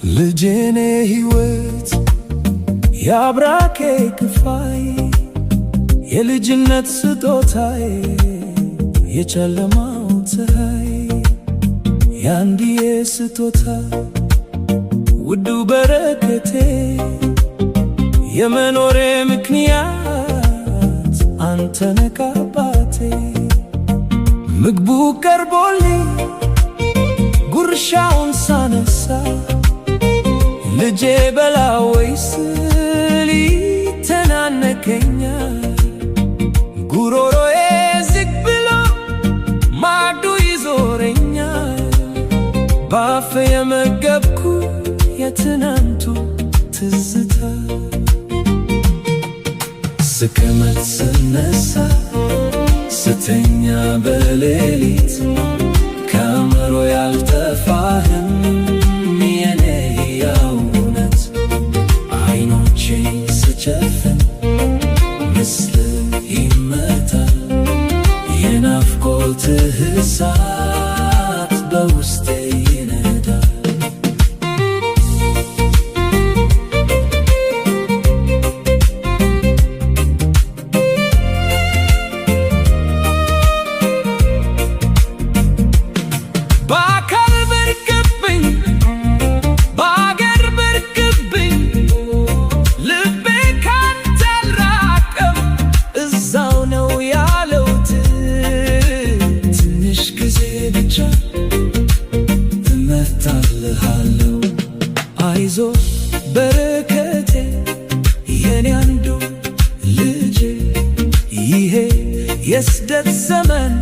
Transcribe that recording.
ልጄኔ ሕይወት ያብራኬ ክፋይ የልጅነት ስጦታዬ የጨለማው ፀሐይ ያንዲዬ ስጦታ ውዱ በረከቴ የመኖሬ ምክንያት አንተነህ አባቴ ምግቡ ቀርቦልኝ ጉርሻውን ሳነሳ ልጄ በላ ወይስ ሊተናነቀኛል ጉሮሮዬ ዝግ ብሎ ማዕዱ ይዞረኛል ባፌ የመገብኩ የትናንቱ ትዝታ ስቀመጥ ስነሳ ስተኛ በሌሊት ከአእምሮ ያልጠፋህም የኔ ሕያው እውነት አይኖቼን ስጨፍን ምስልህ ይመታል የናፍቆትህ እሳት በውስጤ ይነዳል። በአካል ብርቅብኝ በአገር ብርቅብኝ ልቤ ካንተ አልራቀም እዛው ነው ያለሁት ትንሽ ጊዜ ብቻ እመጣልሃለሁ አይዞህ በረከቴ የኔ አንዱ ልጄ ይሄ የስደት ዘመን